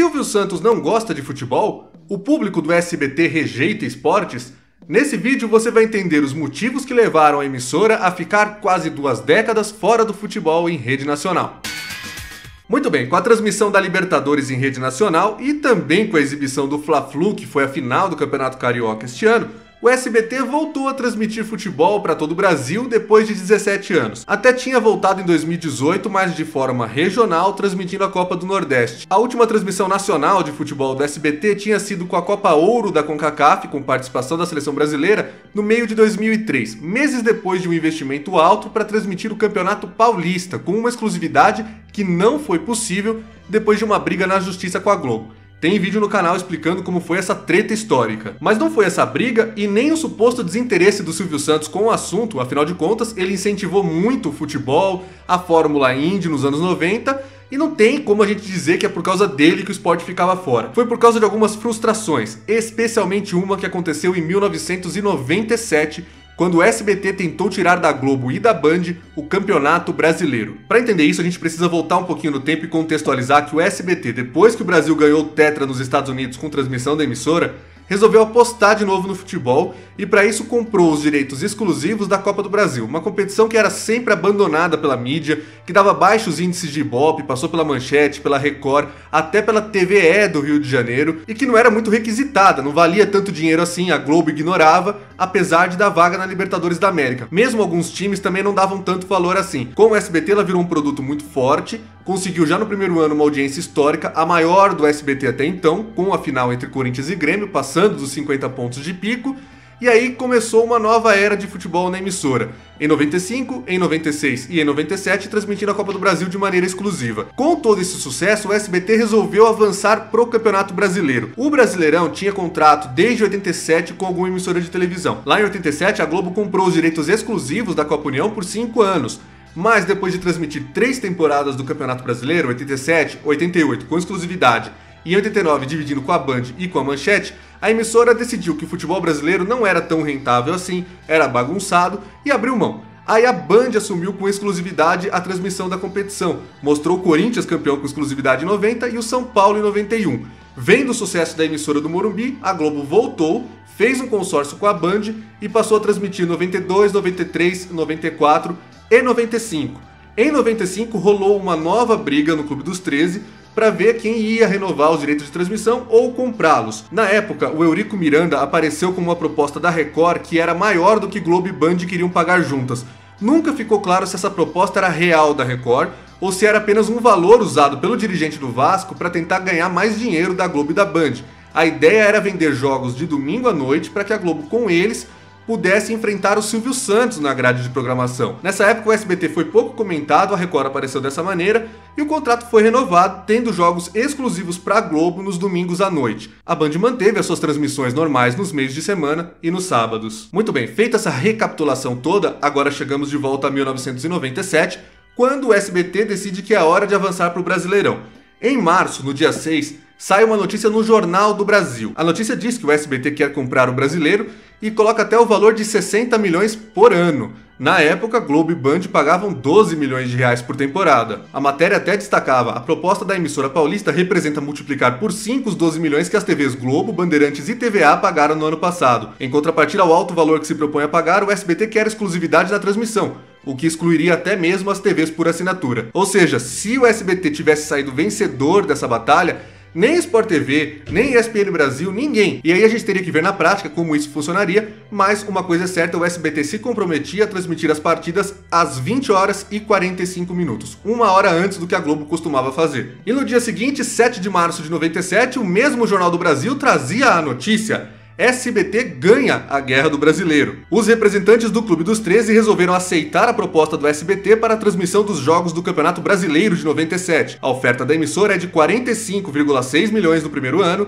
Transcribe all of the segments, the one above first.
Silvio Santos não gosta de futebol? O público do SBT rejeita esportes? Nesse vídeo você vai entender os motivos que levaram a emissora a ficar quase 2 décadas fora do futebol em rede nacional. Muito bem, com a transmissão da Libertadores em rede nacional e também com a exibição do Fla-Flu, que foi a final do Campeonato Carioca este ano, o SBT voltou a transmitir futebol para todo o Brasil depois de 17 anos. Até tinha voltado em 2018, mas de forma regional, transmitindo a Copa do Nordeste. A última transmissão nacional de futebol do SBT tinha sido com a Copa Ouro da CONCACAF, com participação da seleção brasileira, no meio de 2003, meses depois de um investimento alto para transmitir o Campeonato Paulista, com uma exclusividade que não foi possível depois de uma briga na justiça com a Globo. Tem vídeo no canal explicando como foi essa treta histórica. Mas não foi essa briga e nem o suposto desinteresse do Silvio Santos com o assunto, afinal de contas, ele incentivou muito o futebol, a Fórmula Indy nos anos 90, e não tem como a gente dizer que é por causa dele que o esporte ficava fora. Foi por causa de algumas frustrações, especialmente uma que aconteceu em 1997, quando o SBT tentou tirar da Globo e da Band o Campeonato Brasileiro. Para entender isso, a gente precisa voltar um pouquinho no tempo e contextualizar que o SBT, depois que o Brasil ganhou o Tetra nos Estados Unidos com transmissão da emissora, resolveu apostar de novo no futebol e para isso comprou os direitos exclusivos da Copa do Brasil, uma competição que era sempre abandonada pela mídia, que dava baixos índices de Ibope, passou pela Manchete, pela Record, até pela TVE do Rio de Janeiro e que não era muito requisitada, não valia tanto dinheiro assim, a Globo ignorava, apesar de dar vaga na Libertadores da América. Mesmo alguns times também não davam tanto valor assim. Com o SBT ela virou um produto muito forte, conseguiu já no primeiro ano uma audiência histórica, a maior do SBT até então, com a final entre Corinthians e Grêmio, passando dos 50 pontos de pico, e aí começou uma nova era de futebol na emissora. Em 95, em 96 e em 97, transmitindo a Copa do Brasil de maneira exclusiva. Com todo esse sucesso, o SBT resolveu avançar pro Campeonato Brasileiro. O Brasileirão tinha contrato desde 87 com alguma emissora de televisão. Lá em 87, a Globo comprou os direitos exclusivos da Copa União por 5 anos. Mas depois de transmitir 3 temporadas do Campeonato Brasileiro, 87, 88 com exclusividade e em 89 dividindo com a Band e com a Manchete, a emissora decidiu que o futebol brasileiro não era tão rentável assim, era bagunçado e abriu mão. Aí a Band assumiu com exclusividade a transmissão da competição, mostrou o Corinthians campeão com exclusividade em 90 e o São Paulo em 91. Vendo o sucesso da emissora do Morumbi, a Globo voltou, fez um consórcio com a Band e passou a transmitir 92, 93, 94 e 95. Em 95 rolou uma nova briga no Clube dos 13 para ver quem ia renovar os direitos de transmissão ou comprá-los. Na época, o Eurico Miranda apareceu com uma proposta da Record que era maior do que Globo e Band queriam pagar juntas. Nunca ficou claro se essa proposta era real da Record ou se era apenas um valor usado pelo dirigente do Vasco para tentar ganhar mais dinheiro da Globo e da Band. A ideia era vender jogos de domingo à noite para que a Globo, com eles, pudesse enfrentar o Silvio Santos na grade de programação. Nessa época o SBT foi pouco comentado, a Record apareceu dessa maneira e o contrato foi renovado, tendo jogos exclusivos para a Globo nos domingos à noite. A Band manteve as suas transmissões normais nos meios de semana e nos sábados. Muito bem, feita essa recapitulação toda, agora chegamos de volta a 1997, quando o SBT decide que é a hora de avançar para o Brasileirão. Em março, no dia 6, sai uma notícia no Jornal do Brasil. A notícia diz que o SBT quer comprar o Brasileiro e coloca até o valor de 60 milhões por ano. Na época, Globo e Band pagavam 12 milhões de reais por temporada. A matéria até destacava: a proposta da emissora paulista representa multiplicar por 5 os 12 milhões que as TVs Globo, Bandeirantes e TVA pagaram no ano passado. Em contrapartida ao alto valor que se propõe a pagar, o SBT quer exclusividade na transmissão, o que excluiria até mesmo as TVs por assinatura. Ou seja, se o SBT tivesse saído vencedor dessa batalha, nem Sport TV, nem ESPN Brasil, ninguém. E aí a gente teria que ver na prática como isso funcionaria, mas uma coisa é certa, o SBT se comprometia a transmitir as partidas às 20 horas e 45 minutos, 1 hora antes do que a Globo costumava fazer. E no dia seguinte, 7 de março de 97, o mesmo Jornal do Brasil trazia a notícia: SBT ganha a Guerra do Brasileiro. Os representantes do Clube dos 13 resolveram aceitar a proposta do SBT para a transmissão dos jogos do Campeonato Brasileiro de 97. A oferta da emissora é de 45,6 milhões no primeiro ano,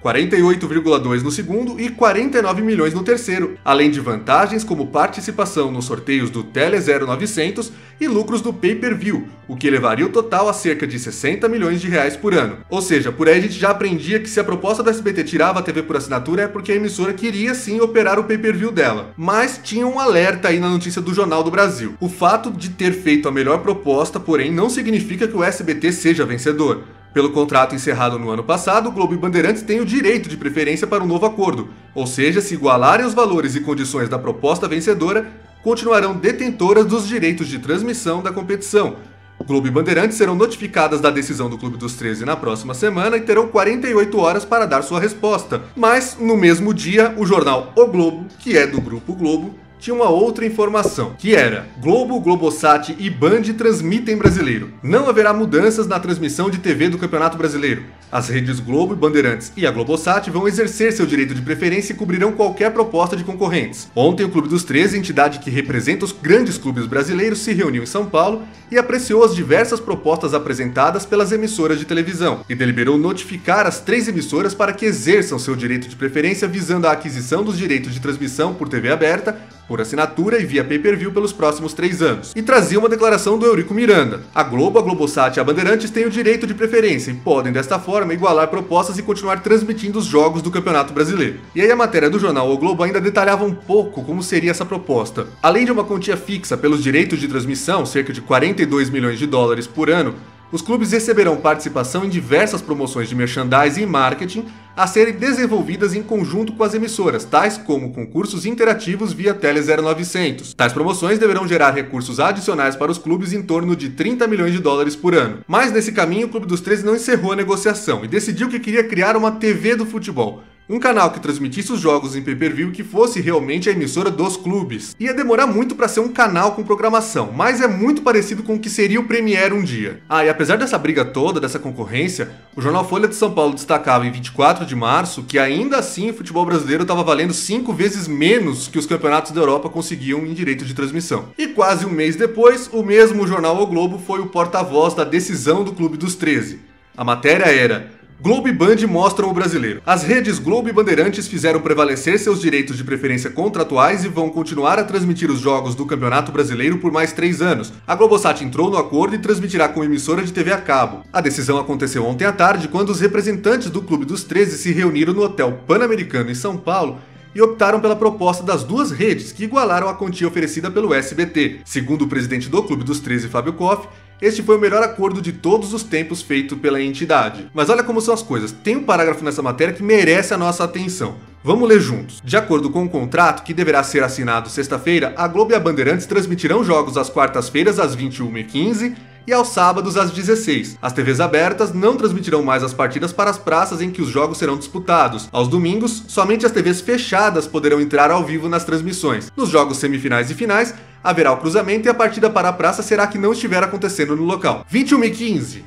48,2 no segundo e 49 milhões no terceiro, além de vantagens como participação nos sorteios do Tele 0900 e lucros do pay-per-view, o que elevaria o total a cerca de 60 milhões de reais por ano. Ou seja, por aí a gente já aprendia que se a proposta do SBT tirava a TV por assinatura é porque a emissora queria sim operar o pay-per-view dela. Mas tinha um alerta aí na notícia do Jornal do Brasil. O fato de ter feito a melhor proposta, porém, não significa que o SBT seja vencedor. Pelo contrato encerrado no ano passado, o Globo e Bandeirantes têm o direito de preferência para um novo acordo, ou seja, se igualarem os valores e condições da proposta vencedora, continuarão detentoras dos direitos de transmissão da competição. O Globo e Bandeirantes serão notificadas da decisão do Clube dos 13 na próxima semana e terão 48 horas para dar sua resposta. Mas, no mesmo dia, o jornal O Globo, que é do Grupo Globo, tinha uma outra informação, que era: Globo, Globosat e Band transmitem Brasileiro. Não haverá mudanças na transmissão de TV do Campeonato Brasileiro. As redes Globo, Bandeirantes e a Globosat vão exercer seu direito de preferência e cobrirão qualquer proposta de concorrentes. Ontem, o Clube dos 13, entidade que representa os grandes clubes brasileiros, se reuniu em São Paulo e apreciou as diversas propostas apresentadas pelas emissoras de televisão e deliberou notificar as 3 emissoras para que exerçam seu direito de preferência visando a aquisição dos direitos de transmissão por TV aberta, por assinatura e via pay-per-view pelos próximos 3 anos. E trazia uma declaração do Eurico Miranda. A Globo, a Globosat e a Bandeirantes têm o direito de preferência e podem, desta forma, igualar propostas e continuar transmitindo os jogos do Campeonato Brasileiro. E aí a matéria do jornal O Globo ainda detalhava um pouco como seria essa proposta. Além de uma quantia fixa pelos direitos de transmissão, cerca de 42 milhões de dólares por ano, os clubes receberão participação em diversas promoções de merchandising e marketing a serem desenvolvidas em conjunto com as emissoras, tais como concursos interativos via Tele 0900. Tais promoções deverão gerar recursos adicionais para os clubes em torno de 30 milhões de dólares por ano. Mas nesse caminho, o Clube dos 13 não encerrou a negociação e decidiu que queria criar uma TV do futebol. Um canal que transmitisse os jogos em pay-per-view que fosse realmente a emissora dos clubes. Ia demorar muito para ser um canal com programação, mas é muito parecido com o que seria o Premiere um dia. E apesar dessa briga toda, dessa concorrência, o jornal Folha de São Paulo destacava em 24 de março que ainda assim o futebol brasileiro estava valendo 5 vezes menos que os campeonatos da Europa conseguiam em direito de transmissão. E quase um mês depois, o mesmo jornal O Globo foi o porta-voz da decisão do Clube dos 13. A matéria era: Globo e Band mostram o brasileiro. As redes Globo e Bandeirantes fizeram prevalecer seus direitos de preferência contratuais e vão continuar a transmitir os jogos do Campeonato Brasileiro por mais 3 anos. A Globosat entrou no acordo e transmitirá com emissora de TV a cabo. A decisão aconteceu ontem à tarde, quando os representantes do Clube dos 13 se reuniram no Hotel Pan-Americano em São Paulo e optaram pela proposta das 2 redes, que igualaram a quantia oferecida pelo SBT. Segundo o presidente do Clube dos 13, Fábio Koff, este foi o melhor acordo de todos os tempos feito pela entidade. Mas olha como são as coisas. Tem um parágrafo nessa matéria que merece a nossa atenção. Vamos ler juntos. De acordo com o contrato, que deverá ser assinado sexta-feira, a Globo e a Bandeirantes transmitirão jogos às quartas-feiras às 21h15 e aos sábados às 16. As TVs abertas não transmitirão mais as partidas para as praças em que os jogos serão disputados. Aos domingos, somente as TVs fechadas poderão entrar ao vivo nas transmissões. Nos jogos semifinais e finais, haverá o cruzamento e a partida para a praça será que não estiver acontecendo no local. 21h15.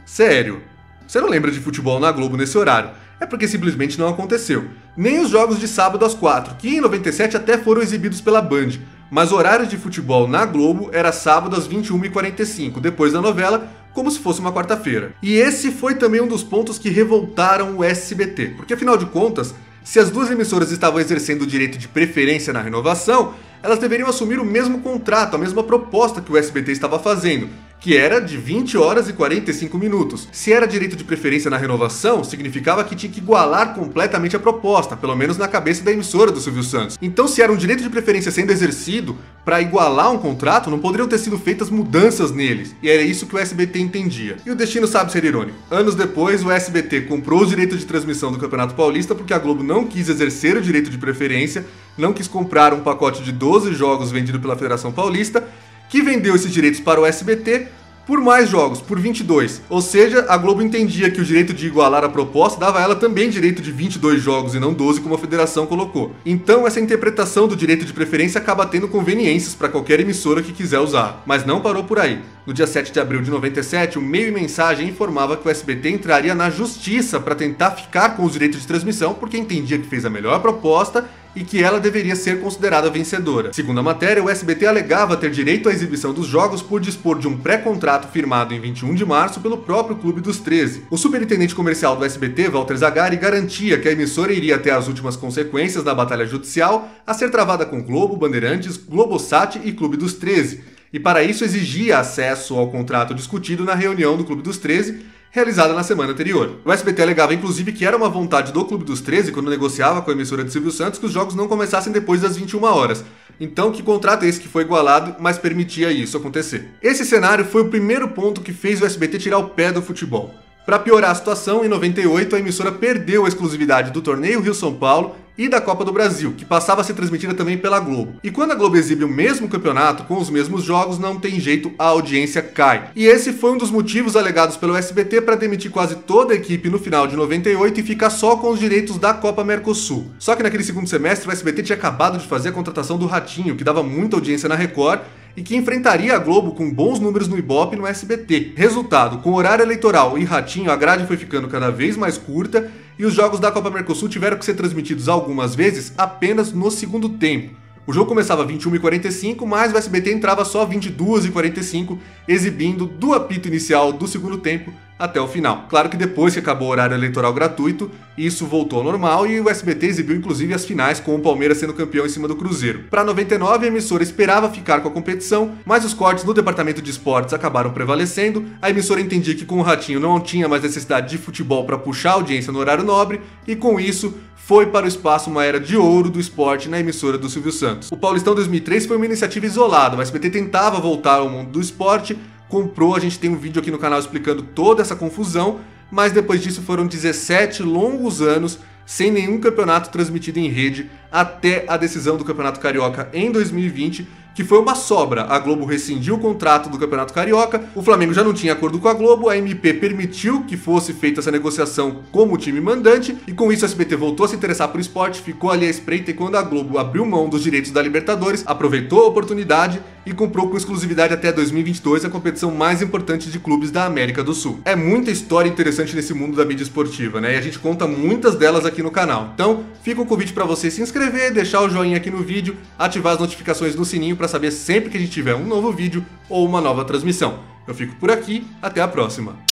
Sério? Você não lembra de futebol na Globo nesse horário? É porque simplesmente não aconteceu. Nem os jogos de sábado às 4, que em 97 até foram exibidos pela Band. Mas o horário de futebol na Globo era sábado às 21h45, depois da novela, como se fosse uma quarta-feira. E esse foi também um dos pontos que revoltaram o SBT, porque afinal de contas, se as 2 emissoras estavam exercendo o direito de preferência na renovação, elas deveriam assumir o mesmo contrato, a mesma proposta que o SBT estava fazendo, que era de 20 horas e 45 minutos. Se era direito de preferência na renovação, significava que tinha que igualar completamente a proposta, pelo menos na cabeça da emissora do Silvio Santos. Então, se era um direito de preferência sendo exercido para igualar um contrato, não poderiam ter sido feitas mudanças neles. E era isso que o SBT entendia. E o destino sabe ser irônico. Anos depois, o SBT comprou os direitos de transmissão do Campeonato Paulista porque a Globo não quis exercer o direito de preferência, não quis comprar um pacote de 12 jogos vendido pela Federação Paulista, que vendeu esses direitos para o SBT por mais jogos, por 22. Ou seja, a Globo entendia que o direito de igualar a proposta dava a ela também direito de 22 jogos e não 12, como a federação colocou. Então, essa interpretação do direito de preferência acaba tendo conveniências para qualquer emissora que quiser usar. Mas não parou por aí. No dia 7 de abril de 97, o Meio e Mensagem informava que o SBT entraria na justiça para tentar ficar com os direitos de transmissão, porque entendia que fez a melhor proposta e que ela deveria ser considerada vencedora. Segundo a matéria, o SBT alegava ter direito à exibição dos jogos por dispor de um pré-contrato firmado em 21 de março pelo próprio Clube dos 13. O superintendente comercial do SBT, Walter Zagari, garantia que a emissora iria até as últimas consequências da batalha judicial a ser travada com Globo, Bandeirantes, Globosat e Clube dos 13, e para isso exigia acesso ao contrato discutido na reunião do Clube dos 13, realizada na semana anterior. O SBT alegava inclusive que era uma vontade do Clube dos 13, quando negociava com a emissora de Silvio Santos, que os jogos não começassem depois das 21 horas. Então, que contrato é esse que foi igualado, mas permitia isso acontecer? Esse cenário foi o primeiro ponto que fez o SBT tirar o pé do futebol. Para piorar a situação, em 98 a emissora perdeu a exclusividade do torneio Rio-São Paulo e da Copa do Brasil, que passava a ser transmitida também pela Globo. E quando a Globo exibe o mesmo campeonato com os mesmos jogos, não tem jeito, a audiência cai. E esse foi um dos motivos alegados pelo SBT para demitir quase toda a equipe no final de 98 e ficar só com os direitos da Copa Mercosul. Só que naquele segundo semestre o SBT tinha acabado de fazer a contratação do Ratinho, que dava muita audiência na Record, e que enfrentaria a Globo com bons números no Ibope e no SBT. Resultado, com horário eleitoral e Ratinho, a grade foi ficando cada vez mais curta e os jogos da Copa Mercosul tiveram que ser transmitidos algumas vezes apenas no segundo tempo. O jogo começava às 21h45, mas o SBT entrava só às 22h45, exibindo do apito inicial do segundo tempo até o final. Claro que depois que acabou o horário eleitoral gratuito, isso voltou ao normal e o SBT exibiu inclusive as finais com o Palmeiras sendo campeão em cima do Cruzeiro. Para 99, a emissora esperava ficar com a competição, mas os cortes no departamento de esportes acabaram prevalecendo, a emissora entendia que com o Ratinho não tinha mais necessidade de futebol para puxar a audiência no horário nobre, e com isso foi para o espaço uma era de ouro do esporte na emissora do Silvio Santos. O Paulistão 2003 foi uma iniciativa isolada, o SBT tentava voltar ao mundo do esporte, comprou, a gente tem um vídeo aqui no canal explicando toda essa confusão, mas depois disso foram 17 longos anos sem nenhum campeonato transmitido em rede até a decisão do Campeonato Carioca em 2020, que foi uma sobra. A Globo rescindiu o contrato do Campeonato Carioca, o Flamengo já não tinha acordo com a Globo, a MP permitiu que fosse feita essa negociação como time mandante, e com isso a SBT voltou a se interessar por esporte, ficou ali à espreita, e quando a Globo abriu mão dos direitos da Libertadores, aproveitou a oportunidade e comprou com exclusividade até 2022 a competição mais importante de clubes da América do Sul. É muita história interessante nesse mundo da mídia esportiva, né? E a gente conta muitas delas aqui no canal. Então, fica o convite para você se inscrever, deixar o joinha aqui no vídeo, ativar as notificações no sininho para saber sempre que a gente tiver um novo vídeo ou uma nova transmissão. Eu fico por aqui, até a próxima.